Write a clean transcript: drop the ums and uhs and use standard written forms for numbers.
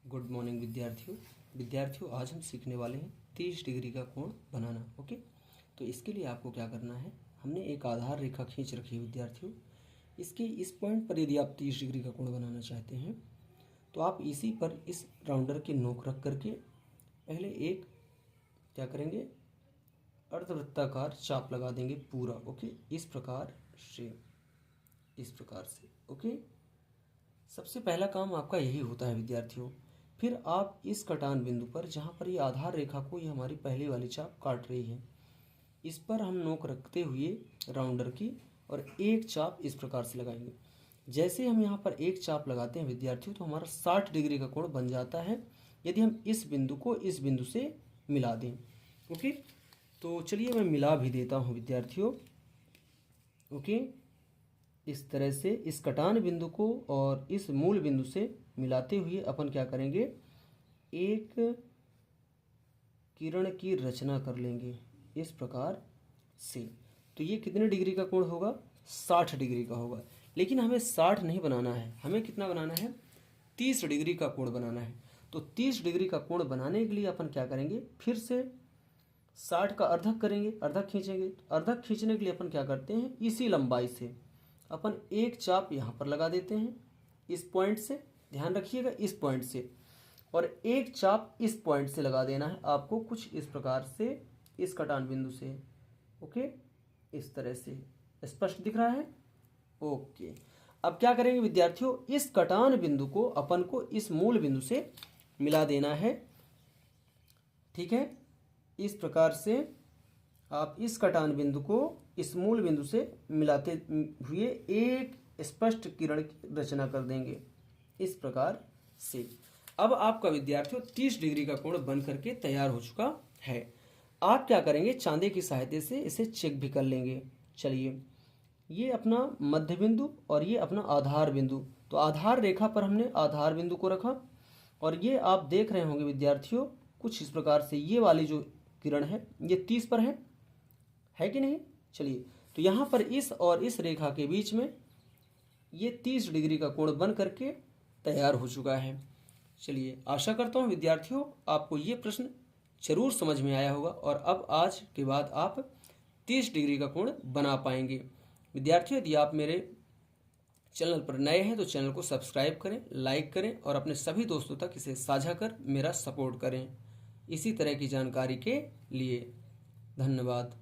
Good morning विद्यार्थियों आज हम सीखने वाले हैं 30 डिग्री का कोण बनाना। ओके, तो इसके लिए आपको क्या करना है, हमने एक आधार रेखा खींच रखी है विद्यार्थियों। इसके इस पॉइंट पर यदि आप 30 डिग्री का कोण बनाना चाहते हैं तो आप इसी पर इस राउंडर की नोक रख करके पहले एक क्या करेंगे, अर्धवृत्ताकार चाप लगा देंगे पूरा। ओके, इस प्रकार से। ओके, सबसे पहला काम आपका यही होता है विद्यार्थियों। फिर आप इस कटान बिंदु पर, जहाँ पर ये आधार रेखा को ये हमारी पहली वाली चाप काट रही है, इस पर हम नोक रखते हुए राउंडर की और एक चाप इस प्रकार से लगाएंगे। जैसे हम यहाँ पर एक चाप लगाते हैं विद्यार्थियों तो हमारा 60 डिग्री का कोण बन जाता है यदि हम इस बिंदु को इस बिंदु से मिला दें। ओके, तो चलिए मैं मिला भी देता हूँ विद्यार्थियों। ओके, इस तरह से इस कटान बिंदु को और इस मूल बिंदु से मिलाते हुए अपन क्या करेंगे, एक किरण की रचना कर लेंगे इस प्रकार से। तो ये कितने डिग्री का कोण होगा, 60 डिग्री का होगा। लेकिन हमें 60 नहीं बनाना है, हमें कितना बनाना है, 30 डिग्री का कोण बनाना है। तो 30 डिग्री का कोण बनाने के लिए अपन क्या करेंगे, फिर से 60 का अर्धक करेंगे, अर्धक खींचेंगे। अर्धक खींचने के लिए अपन क्या करते हैं, इसी लंबाई से अपन एक चाप यहाँ पर लगा देते हैं इस पॉइंट से, ध्यान रखिएगा इस पॉइंट से, और एक चाप इस पॉइंट से लगा देना है आपको कुछ इस प्रकार से, इस कटान बिंदु से। ओके, इस तरह से स्पष्ट दिख रहा है। ओके, अब क्या करेंगे विद्यार्थियों, इस कटान बिंदु को अपन को इस मूल बिंदु से मिला देना है। ठीक है, इस प्रकार से आप इस कटान बिंदु को इस मूल बिंदु से मिलाते हुए एक स्पष्ट किरण की रचना कर देंगे इस प्रकार से। अब आपका विद्यार्थियों 30 डिग्री का कोण बन करके तैयार हो चुका है। आप क्या करेंगे, चांदे की सहायता से इसे चेक भी कर लेंगे। चलिए, ये अपना मध्य बिंदु और ये अपना आधार बिंदु। तो आधार रेखा पर हमने आधार बिंदु को रखा और ये आप देख रहे होंगे विद्यार्थियों कुछ इस प्रकार से, ये वाली जो किरण है ये 30 पर है कि नहीं। चलिए, तो यहाँ पर इस और इस रेखा के बीच में ये 30 डिग्री का कोण बन करके तैयार हो चुका है। चलिए, आशा करता हूँ विद्यार्थियों आपको ये प्रश्न जरूर समझ में आया होगा और अब आज के बाद आप 30 डिग्री का कोण बना पाएंगे। विद्यार्थियों, यदि आप मेरे चैनल पर नए हैं तो चैनल को सब्सक्राइब करें, लाइक करें और अपने सभी दोस्तों तक इसे साझा कर मेरा सपोर्ट करें इसी तरह की जानकारी के लिए। धन्यवाद।